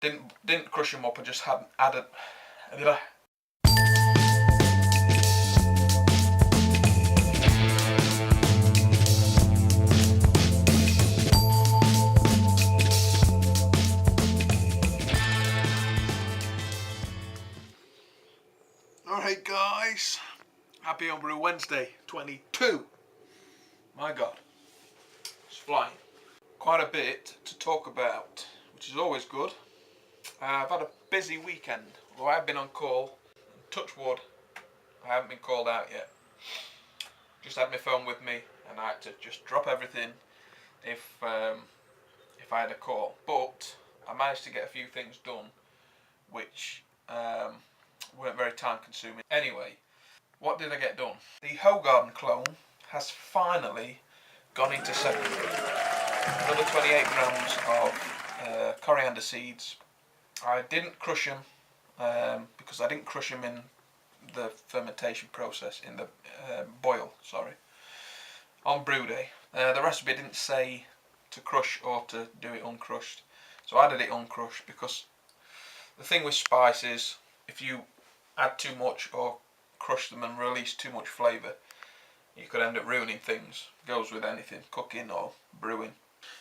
Didn't crush them up. I just hadn't added. Alright guys, happy Homebrew Wednesday 22. My god, it's flying. Quite a bit to talk about, which is always good. I've had a busy weekend, although I've been on call. Touch wood, I haven't been called out yet. Just had my phone with me and I had to just drop everything if I had a call. But I managed to get a few things done which weren't very time consuming. Anyway, what did I get done? The Hogarden clone has finally gone into secondary. Another 28 grams of coriander seeds. I didn't crush them because I didn't crush them in the fermentation process, in the boil, sorry, on brew day. The recipe didn't say to crush or to do it uncrushed, so I did it uncrushed because the thing with spice is if you add too much or crush them and release too much flavour, you could end up ruining things. Goes with anything, cooking or brewing.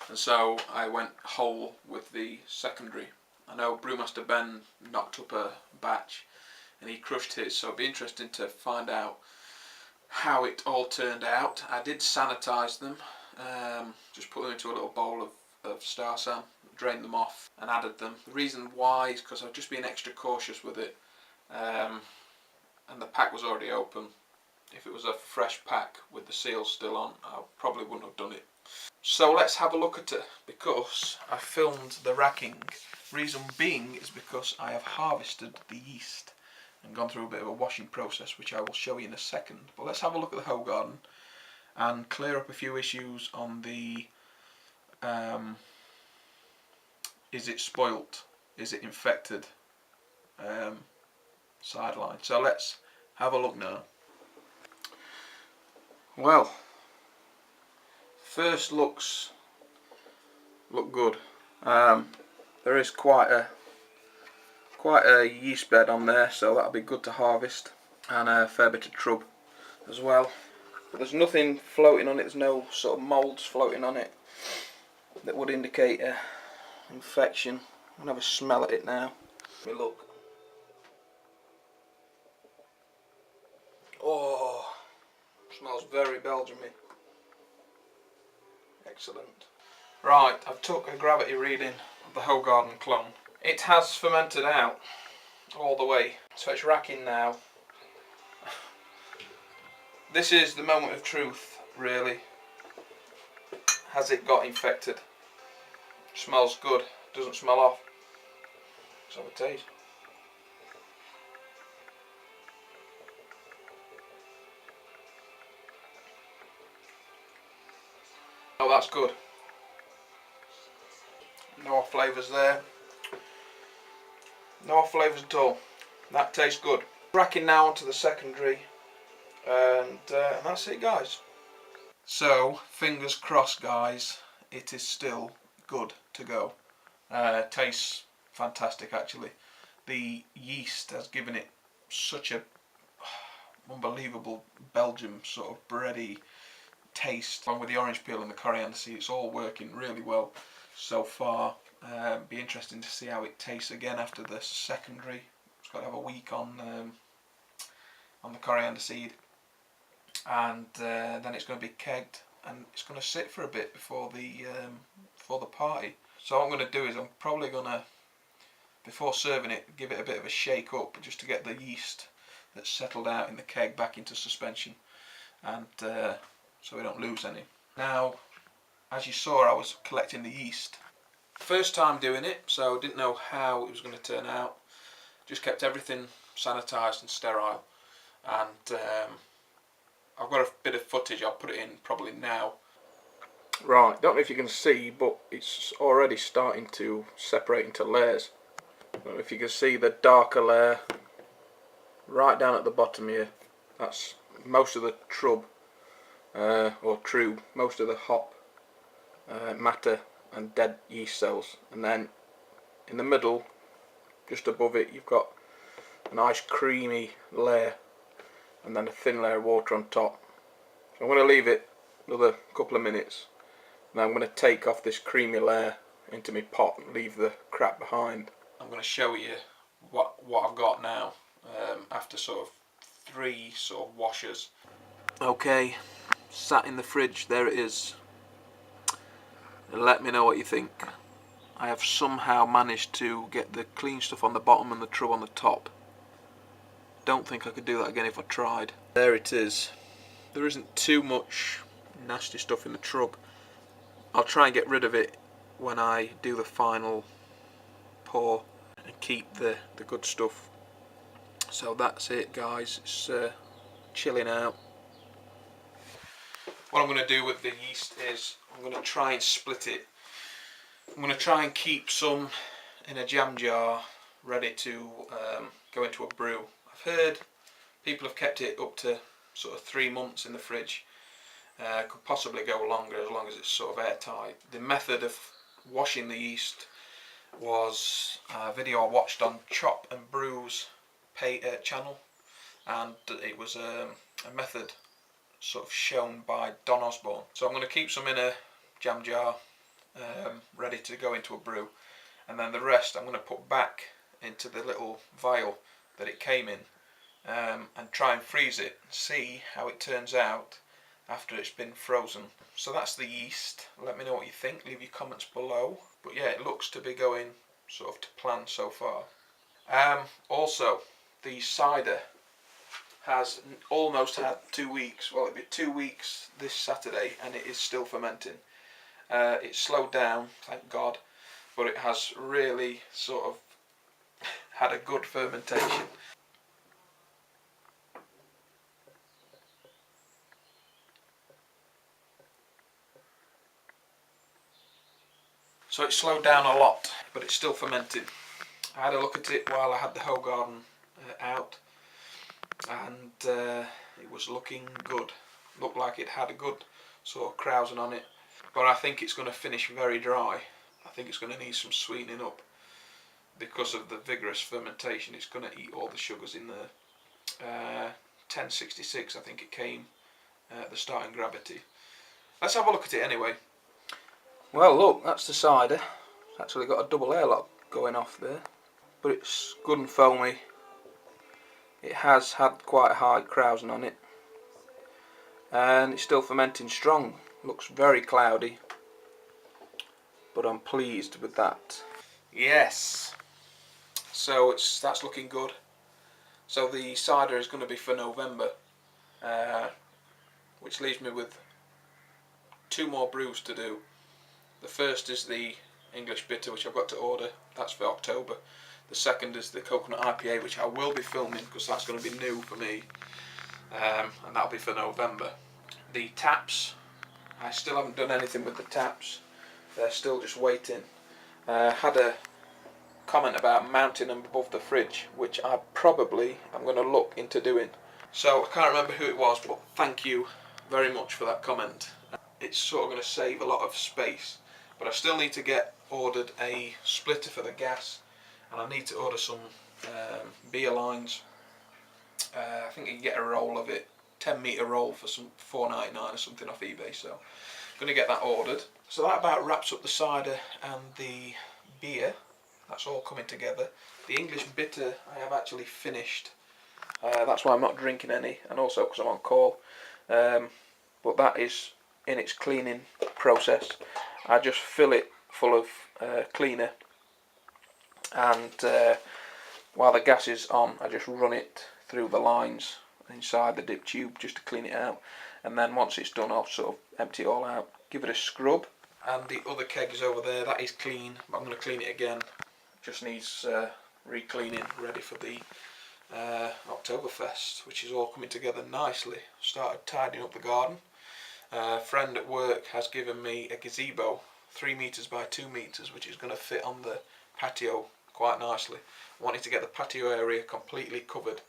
And so I went whole with the secondary. I know Brewmaster Ben knocked up a batch and he crushed his, so it'd be interesting to find out how it all turned out. I did sanitise them, just put them into a little bowl of Star San, drained them off and added them. The reason why is because I've just been extra cautious with it, and the pack was already open. If it was a fresh pack with the seal still on, I probably wouldn't have done it. So let's have a look at it, because I filmed the racking. Reason being is because I have harvested the yeast and gone through a bit of a washing process, which I will show you in a second. But let's have a look at the Hogarden and clear up a few issues on the is it spoilt, is it infected sideline. So let's have a look now. Well, first look good. There is quite a yeast bed on there, so that'll be good to harvest, and a fair bit of trub as well. But there's nothing floating on it. There's no sort of moulds floating on it that would indicate a infection. I'm gonna have a smell at it now. Let me look. Oh, smells very Belgian-y. Excellent. Right, I've took a gravity reading of the Hogarden clone. It has fermented out all the way, so it's racking now. This is the moment of truth, really. Has it got infected? Smells good, doesn't smell off. Let's have a taste. Oh, that's good. No off flavours there. No off flavours at all. That tastes good. Racking now onto the secondary, and that's it, guys. So, fingers crossed, guys, it is still good to go. Tastes fantastic, actually. The yeast has given it such a unbelievable Belgian sort of bready taste, along with the orange peel and the coriander seed. It's all working really well so far. Be interesting to see how it tastes again after the secondary. It's got to have a week on the coriander seed, and then it's going to be kegged and it's going to sit for a bit before the party. So what I'm going to do is I'm probably going to, before serving it, give it a bit of a shake up just to get the yeast that's settled out in the keg back into suspension, and so we don't lose any. Now, as you saw, I was collecting the yeast. First time doing it, so didn't know how it was going to turn out. Just kept everything sanitised and sterile, and I've got a bit of footage. I'll put it in probably now. Right, don't know if you can see, but it's already starting to separate into layers. Don't know if you can see the darker layer right down at the bottom here. That's most of the trub, or true, most of the hop matter and dead yeast cells, and then in the middle, just above it, you've got a nice creamy layer and then a thin layer of water on top. So I'm going to leave it another couple of minutes, and then I'm going to take off this creamy layer into my pot and leave the crap behind. I'm going to show you what I've got now after sort of 3 sort of washers. Okay, sat in the fridge, there it is. Let me know what you think. I have somehow managed to get the clean stuff on the bottom and the trub on the top. Don't think I could do that again if I tried. There it is. There isn't too much nasty stuff in the trub. I'll try and get rid of it when I do the final pour and keep the good stuff. So that's it, guys. It's chilling out. What I'm going to do with the yeast is I'm going to try and split it. I'm going to try and keep some in a jam jar ready to go into a brew. I've heard people have kept it up to sort of 3 months in the fridge. Could possibly go longer as long as it's sort of airtight. The method of washing the yeast was a video I watched on Chop and Brew's channel, and it was a method sort of shown by Don Osborne. So I'm going to keep some in a jam jar ready to go into a brew, and then the rest I'm going to put back into the little vial that it came in, and try and freeze it, see how it turns out after it's been frozen. So that's the yeast. Let me know what you think, leave your comments below. But yeah, it looks to be going sort of to plan so far. Also, the cider has almost had 2 weeks. Well, it'll be 2 weeks this Saturday, and it is still fermenting. It's slowed down, thank God, but it has really sort of had a good fermentation. So it slowed down a lot, but it's still fermenting. I had a look at it while I had the whole garden out, and it was looking good. Looked like it had a good sort of krausen on it, but I think it's going to finish very dry. I think it's going to need some sweetening up because of the vigorous fermentation. It's going to eat all the sugars in there. 1066 I think it came at the starting gravity. Let's have a look at it anyway. Well, look, that's the cider. It's actually got a double airlock going off there, but it's good and foamy. It has had quite a high krausen on it, and it's still fermenting strong. Looks very cloudy, but I'm pleased with that. Yes, so that's looking good. So the cider is going to be for November, which leaves me with 2 more brews to do. The first is the English bitter, which I've got to order. That's for October. The second is the coconut IPA, which I will be filming because that's going to be new for me, and that'll be for November. The taps, I still haven't done anything with the taps. They're still just waiting. Had a comment about mounting them above the fridge, which I'm going to look into doing. So I can't remember who it was, but thank you very much for that comment. It's sort of going to save a lot of space. But I still need to get ordered a splitter for the gas, and I need to order some beer lines. I think you can get a roll of it, 10-metre roll for some $4.99 or something off eBay. So I'm going to get that ordered. So that about wraps up the cider and the beer. That's all coming together. The English bitter I have actually finished. That's why I'm not drinking any, and also because I'm on call. But that is in its cleaning process. I just fill it full of cleaner, and while the gas is on, I just run it through the lines inside the dip tube just to clean it out, and then once it's done I'll sort of empty it all out, give it a scrub. And the other keg is over there, that is clean, but I'm going to clean it again. Just needs re-cleaning, ready for the Oktoberfest, which is all coming together nicely. Started tidying up the garden. A friend at work has given me a gazebo, 3 metres by 2 metres, which is going to fit on the patio quite nicely. I wanted to get the patio area completely covered.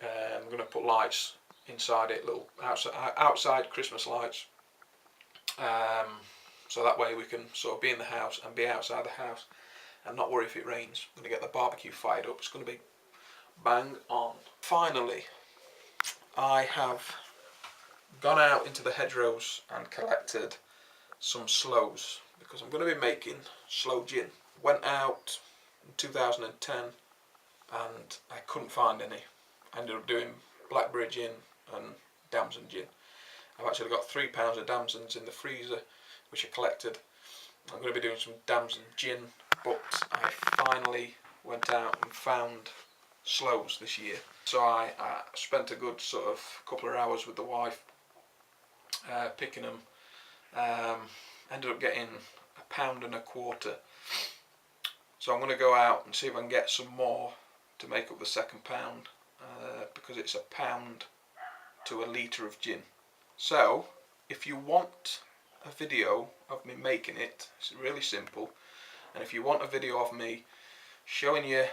I'm going to put lights inside it, little outside Christmas lights, so that way we can sort of be in the house and be outside the house. and not worry if it rains. I'm going to get the barbecue fired up. It's going to be bang on. Finally, I have gone out into the hedgerows and collected some sloes because I'm going to be making sloe gin. Went out in 2010 and I couldn't find any. I ended up doing blackberry gin and damson gin. I've actually got 3 pounds of damsons in the freezer which I collected. I'm going to be doing some damson gin, but I finally went out and found sloes this year. So I spent a good sort of couple of hours with the wife picking them. Ended up getting 1.25 pounds. So I'm going to go out and see if I can get some more to make up the second pound, because it's £1 to a litre of gin. So if you want a video of me making it, it's really simple, and if you want a video of me showing you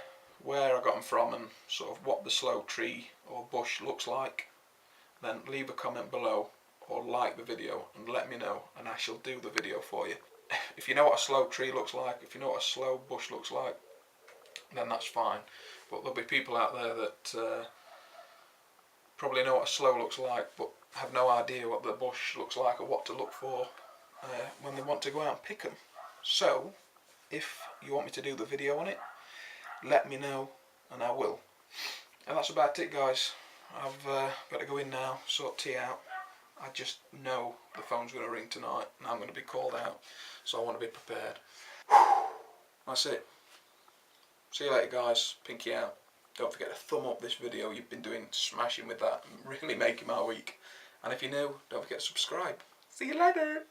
where I got them from and sort of what the sloe tree or bush looks like, then leave a comment below or like the video and let me know, and I shall do the video for you. If you know what a sloe tree looks like, if you know what a sloe bush looks like, then that's fine. But there'll be people out there that probably know what a sloe looks like but have no idea what the bush looks like or what to look for when they want to go out and pick them. So if you want me to do the video on it, let me know and I will. And that's about it, guys. I've got to go in now, sort tea out. I just know the phone's going to ring tonight and I'm going to be called out, so I want to be prepared. That's it. See you later, guys. Pinky out. Don't forget to thumb up this video. You've been doing smashing with that and really making my week. And if you're new, don't forget to subscribe. See you later.